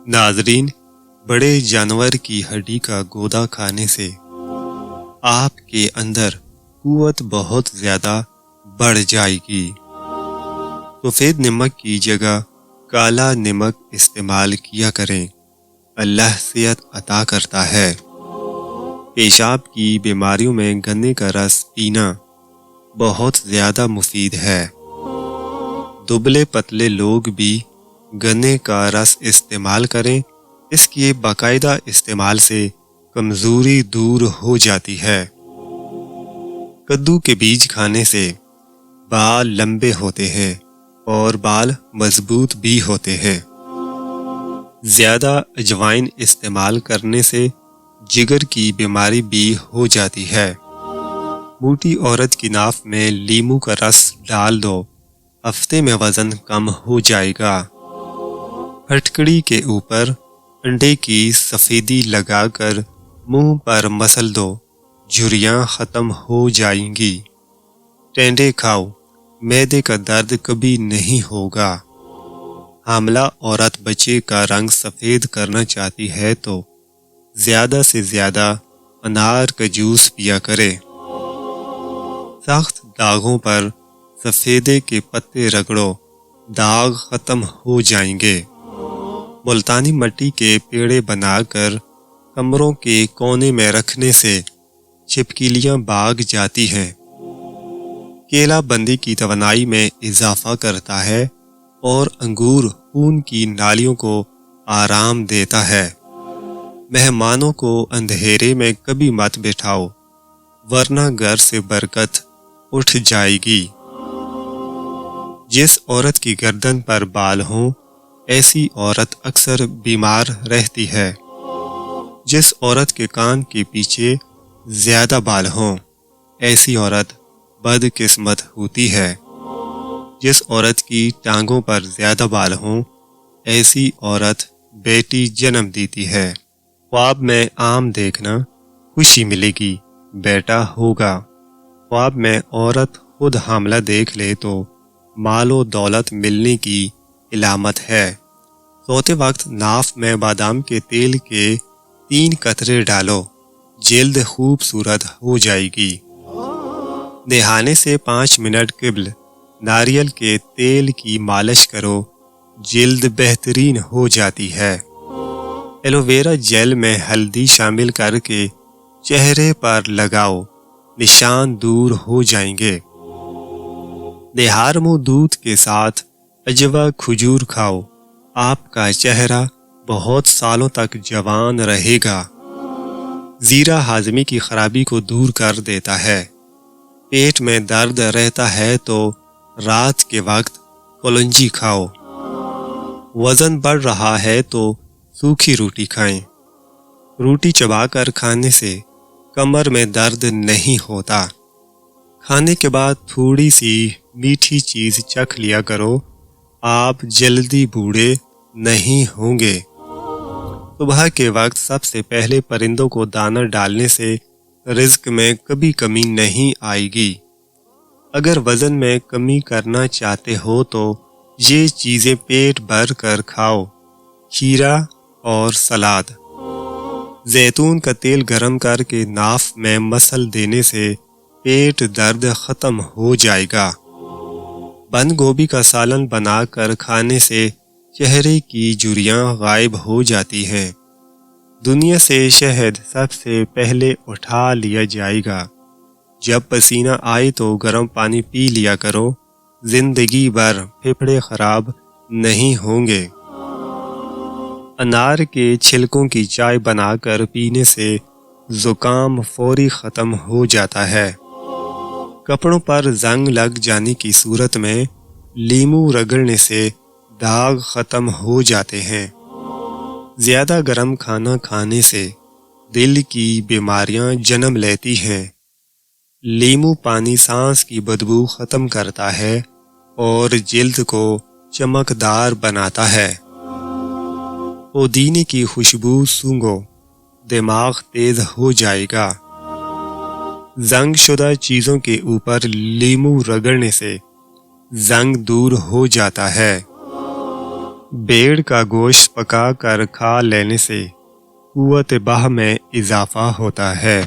ناظرین، بڑے جانور کی ہڈی کا گودا کھانے سے آپ کے اندر قوت بہت زیادہ بڑھ جائے گی۔ سفید نمک کی جگہ کالا نمک استعمال کیا کریں، اللہ صحت عطا کرتا ہے۔ پیشاب کی بیماریوں میں گنے کا رس پینا بہت زیادہ مفید ہے۔ دبلے پتلے لوگ بھی گنے کا رس استعمال کریں، اس کے باقاعدہ استعمال سے کمزوری دور ہو جاتی ہے۔ کدو کے بیج کھانے سے بال لمبے ہوتے ہیں اور بال مضبوط بھی ہوتے ہیں۔ زیادہ اجوائن استعمال کرنے سے جگر کی بیماری بھی ہو جاتی ہے۔ موٹی عورت کی ناف میں لیموں کا رس ڈال دو، ہفتے میں وزن کم ہو جائے گا۔ ہٹکڑی کے اوپر انڈے کی سفیدی لگا کر منہ پر مسل دو، جھریاں ختم ہو جائیں گی۔ ٹینڈے کھاؤ، معدے کا درد کبھی نہیں ہوگا۔ حاملہ عورت بچے کا رنگ سفید کرنا چاہتی ہے تو زیادہ سے زیادہ انار کا جوس پیا کرے۔ سخت داغوں پر سفیدے کے پتے رگڑو، داغ ختم ہو جائیں گے۔ ملتانی مٹی کے پیڑے بنا کر کمروں کے کونے میں رکھنے سے چھپکلیاں بھاگ جاتی ہیں۔ کیلا بندی کی توانائی میں اضافہ کرتا ہے اور انگور خون کی نالیوں کو آرام دیتا ہے۔ مہمانوں کو اندھیرے میں کبھی مت بٹھاؤ، ورنہ گھر سے برکت اٹھ جائے گی۔ جس عورت کی گردن پر بال ہوں، ایسی عورت اکثر بیمار رہتی ہے۔ جس عورت کے کان کے پیچھے زیادہ بال ہوں، ایسی عورت بدقسمت ہوتی ہے۔ جس عورت کی ٹانگوں پر زیادہ بال ہوں، ایسی عورت بیٹی جنم دیتی ہے۔ خواب میں آم دیکھنا، خوشی ملے گی، بیٹا ہوگا۔ خواب میں عورت خود حاملہ دیکھ لے تو مال و دولت ملنے کی علامت ہے۔ سوتے وقت ناف میں بادام کے تیل کے 3 قطرے ڈالو، جلد خوبصورت ہو جائے گی۔ نہانے سے 5 منٹ قبل ناریل کے تیل کی مالش کرو، جلد بہترین ہو جاتی ہے۔ ایلو ویرا جیل میں ہلدی شامل کر کے چہرے پر لگاؤ، نشان دور ہو جائیں گے۔ نہار منہ دودھ کے ساتھ اجوا کھجور کھاؤ، آپ کا چہرہ بہت سالوں تک جوان رہے گا۔ زیرہ ہاضمے کی خرابی کو دور کر دیتا ہے۔ پیٹ میں درد رہتا ہے تو رات کے وقت کلونجی کھاؤ۔ وزن بڑھ رہا ہے تو سوکھی روٹی کھائیں۔ روٹی چبا کر کھانے سے کمر میں درد نہیں ہوتا۔ کھانے کے بعد تھوڑی سی میٹھی چیز چکھ لیا کرو، آپ جلدی بوڑھے نہیں ہوں گے۔ صبح کے وقت سب سے پہلے پرندوں کو دانہ ڈالنے سے رزق میں کبھی کمی نہیں آئے گی۔ اگر وزن میں کمی کرنا چاہتے ہو تو یہ چیزیں پیٹ بھر کر کھاؤ، کھیرا اور سلاد۔ زیتون کا تیل گرم کر کے ناف میں مسل دینے سے پیٹ درد ختم ہو جائے گا۔ بند گوبھی کا سالن بنا کر کھانے سے چہرے کی جھریاں غائب ہو جاتی ہیں۔ دنیا سے شہد سب سے پہلے اٹھا لیا جائے گا۔ جب پسینہ آئے تو گرم پانی پی لیا کرو، زندگی بھر پھیپھڑے خراب نہیں ہوں گے۔ انار کے چھلکوں کی چائے بنا کر پینے سے زکام فوری ختم ہو جاتا ہے۔ کپڑوں پر زنگ لگ جانے کی صورت میں لیموں رگڑنے سے داغ ختم ہو جاتے ہیں۔ زیادہ گرم کھانا کھانے سے دل کی بیماریاں جنم لیتی ہیں۔ لیموں پانی سانس کی بدبو ختم کرتا ہے اور جلد کو چمکدار بناتا ہے۔ پودینے کی خوشبو سونگھو، دماغ تیز ہو جائے گا۔ زنگ شدہ چیزوں کے اوپر لیموں رگڑنے سے زنگ دور ہو جاتا ہے۔ بیڑ کا گوشت پکا کر کھا لینے سے قوت بہ میں اضافہ ہوتا ہے۔